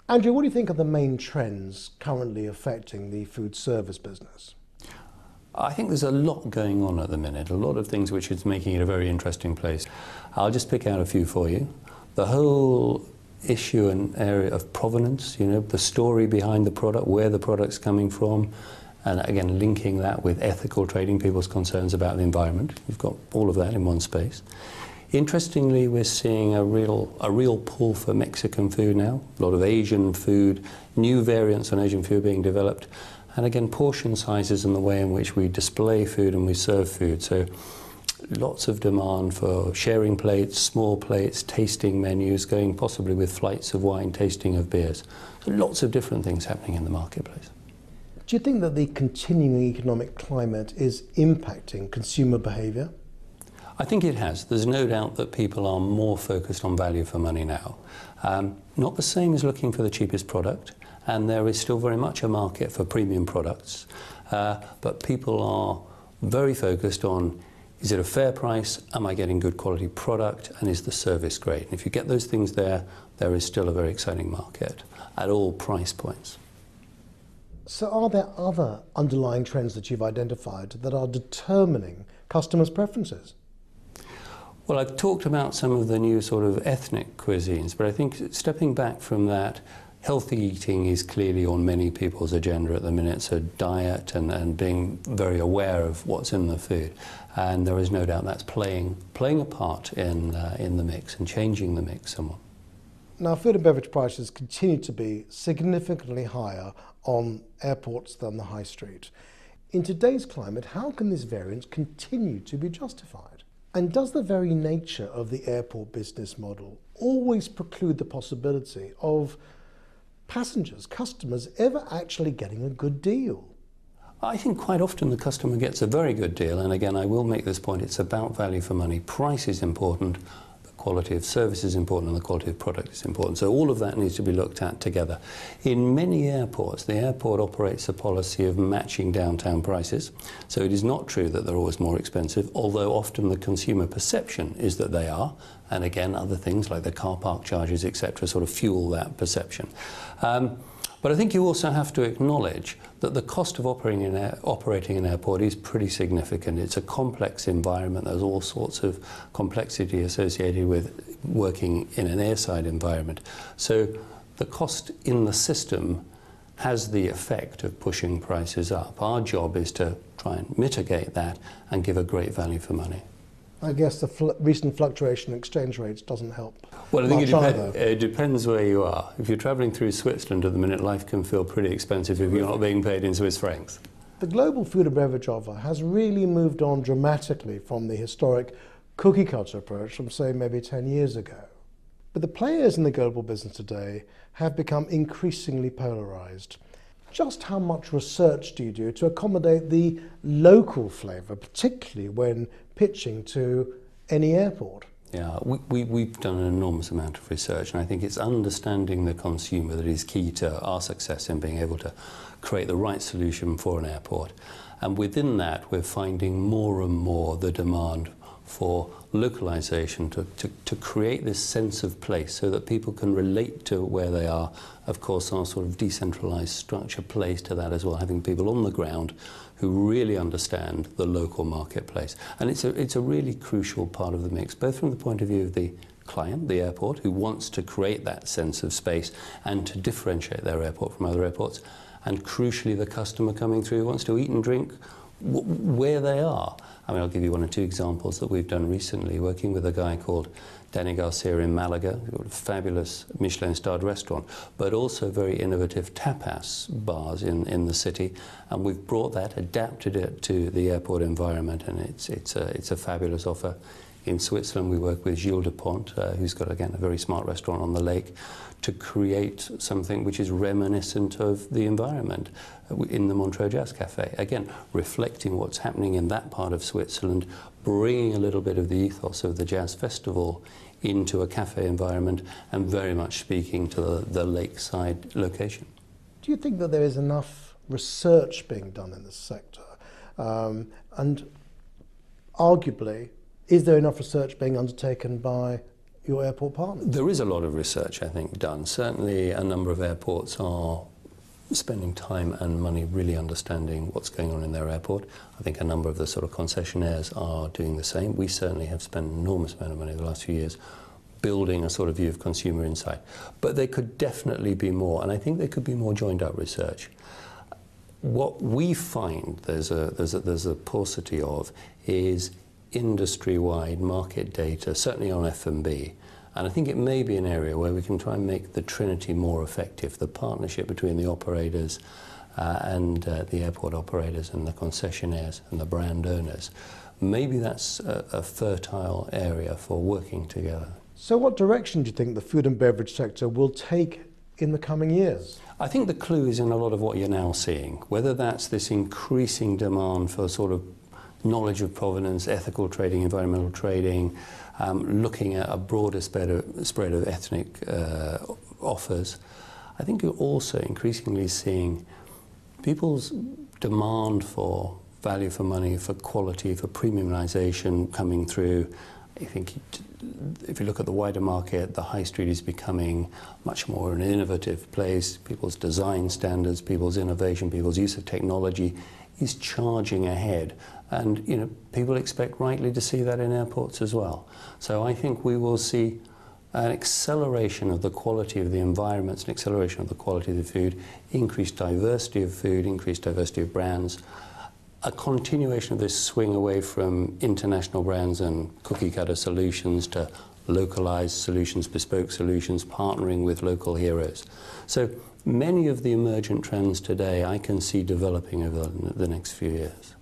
Andrew, what do you think are the main trends currently affecting the food service business? I think there's a lot going on at the minute, a lot of things which is making it a very interesting place. I'll just pick out a few for you. The whole issue and area of provenance, you know, the story behind the product, where the product's coming from, and again linking that with ethical trading, people's concerns about the environment. You've got all of that in one space. Interestingly, we're seeing a real pull for Mexican food now, a lot of Asian food, new variants on Asian food being developed, and again portion sizes and the way in which we display food and we serve food. So lots of demand for sharing plates, small plates, tasting menus, going possibly with flights of wine, tasting of beers. So lots of different things happening in the marketplace. Do you think that the continuing economic climate is impacting consumer behaviour? I think it has. There's no doubt that people are more focused on value for money now. Not the same as looking for the cheapest product, and there is still very much a market for premium products, but people are very focused on, is it a fair price, am I getting good quality product, and is the service great? And if you get those things there, there is still a very exciting market at all price points. So are there other underlying trends that you've identified that are determining customers' preferences? Well, I've talked about some of the new sort of ethnic cuisines, but I think stepping back from that, healthy eating is clearly on many people's agenda at the minute, so diet and being very aware of what's in the food. And there is no doubt that's playing a part in the mix and changing the mix somewhat. Now, food and beverage prices continue to be significantly higher on airports than the high street. In today's climate, how can this variance continue to be justified? And does the very nature of the airport business model always preclude the possibility of passengers, customers, ever actually getting a good deal? I think quite often the customer gets a very good deal, and again I will make this point, it's about value for money. Price is important, the quality of service is important, and the quality of product is important. So all of that needs to be looked at together. In many airports, the airport operates a policy of matching downtown prices. So it is not true that they're always more expensive, although often the consumer perception is that they are. And again, other things like the car park charges, etc., sort of fuel that perception. But I think you also have to acknowledge that the cost of operating an airport is pretty significant. It's a complex environment. There's all sorts of complexity associated with working in an airside environment. So the cost in the system has the effect of pushing prices up. Our job is to try and mitigate that and give a great value for money. I guess the recent fluctuation in exchange rates doesn't help. Well, I think it depends where you are. If you're travelling through Switzerland at the minute, life can feel pretty expensive if you're not being paid in Swiss francs. The global food and beverage offer has really moved on dramatically from the historic cookie cutter approach from, say, maybe 10 years ago. But the players in the global business today have become increasingly polarised. Just how much research do you do to accommodate the local flavour, particularly when pitching to any airport? Yeah, we've done an enormous amount of research, and I think it's understanding the consumer that is key to our success in being able to create the right solution for an airport. And within that, we're finding more and more the demand for localization to create this sense of place so that people can relate to where they are. Of course, our sort of decentralized structure plays to that as well, having people on the ground who really understand the local marketplace. And it's a really crucial part of the mix, both from the point of view of the client, the airport, who wants to create that sense of space and to differentiate their airport from other airports, and crucially the customer coming through who wants to eat and drink where they are. I mean, I'll give you one or two examples that we've done recently, working with a guy called Danny Garcia in Malaga, a fabulous Michelin-starred restaurant, but also very innovative tapas bars in the city. And we've brought that, adapted it to the airport environment, and it's a fabulous offer. In Switzerland, we work with Gilles Dupont, who's got, again, a very smart restaurant on the lake, to create something which is reminiscent of the environment in the Montreux Jazz Cafe. Again, reflecting what's happening in that part of Switzerland, bringing a little bit of the ethos of the jazz festival into a cafe environment, and very much speaking to the lakeside location. Do you think that there is enough research being done in this sector? And arguably, is there enough research being undertaken by your airport partners? There is a lot of research, I think, done. Certainly a number of airports are spending time and money really understanding what's going on in their airport. I think a number of the sort of concessionaires are doing the same. We certainly have spent an enormous amount of money the last few years building a sort of view of consumer insight. But there could definitely be more, and I think there could be more joined-up research. What we find there's a paucity of is industry-wide market data, certainly on F&B. And I think it may be an area where we can try and make the trinity more effective, the partnership between the operators and the airport operators and the concessionaires and the brand owners. Maybe that's a fertile area for working together. So what direction do you think the food and beverage sector will take in the coming years? I think the clue is in a lot of what you're now seeing, whether that's this increasing demand for sort of knowledge of provenance, ethical trading, environmental trading, looking at a broader spread of ethnic offers. I think you're also increasingly seeing people's demand for value for money, for quality, for premiumization coming through. I think if you look at the wider market, the high street is becoming much more an innovative place. People's design standards, people's innovation, people's use of technology is charging ahead. And you know, people expect rightly to see that in airports as well. So I think we will see an acceleration of the quality of the environments, an acceleration of the quality of the food, increased diversity of food, increased diversity of brands, a continuation of this swing away from international brands and cookie-cutter solutions to localized solutions, bespoke solutions, partnering with local heroes. So many of the emergent trends today I can see developing over the next few years.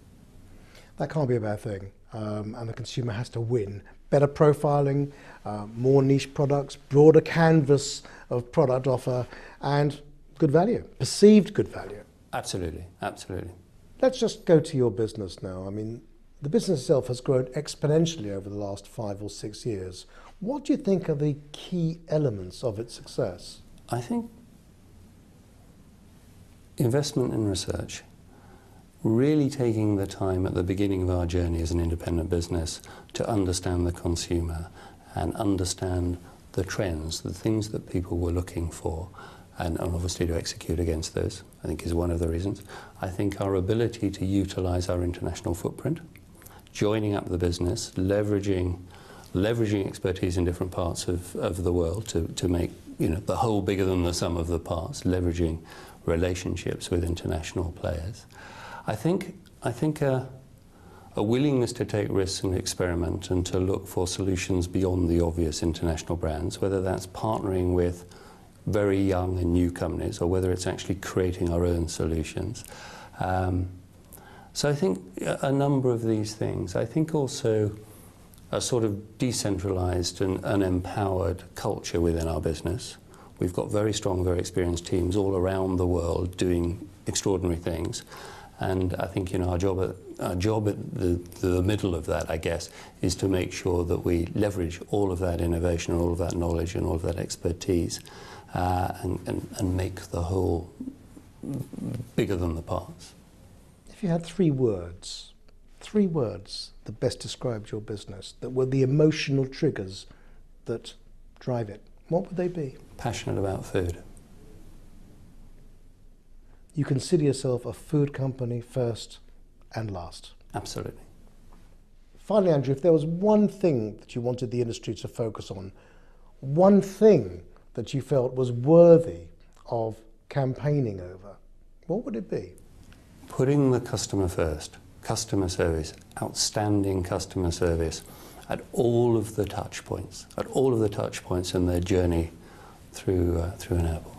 That can't be a bad thing, and the consumer has to win. Better profiling, more niche products, broader canvas of product offer, and good value, perceived good value. Absolutely, absolutely. Let's just go to your business now. I mean, the business itself has grown exponentially over the last 5 or 6 years. What do you think are the key elements of its success? I think investment in research, really taking the time at the beginning of our journey as an independent business to understand the consumer and understand the trends, the things that people were looking for, and obviously to execute against those, I think is one of the reasons. I think our ability to utilize our international footprint, joining up the business, leveraging expertise in different parts of the world to make, you know, the whole bigger than the sum of the parts, leveraging relationships with international players. I think a willingness to take risks and experiment and to look for solutions beyond the obvious international brands, whether that's partnering with very young and new companies or whether it's actually creating our own solutions. So I think a number of these things. I think also a sort of decentralized and empowered culture within our business. We've got very strong, very experienced teams all around the world doing extraordinary things. And I think, you know, our job at the middle of that, I guess, is to make sure that we leverage all of that innovation, all of that knowledge and all of that expertise and make the whole bigger than the parts. If you had three words that best described your business, that were the emotional triggers that drive it, what would they be? Passionate about food. You consider yourself a food company first and last? Absolutely. Finally, Andrew, if there was one thing that you wanted the industry to focus on, one thing that you felt was worthy of campaigning over, what would it be? Putting the customer first, customer service, outstanding customer service at all of the touch points in their journey through an airport.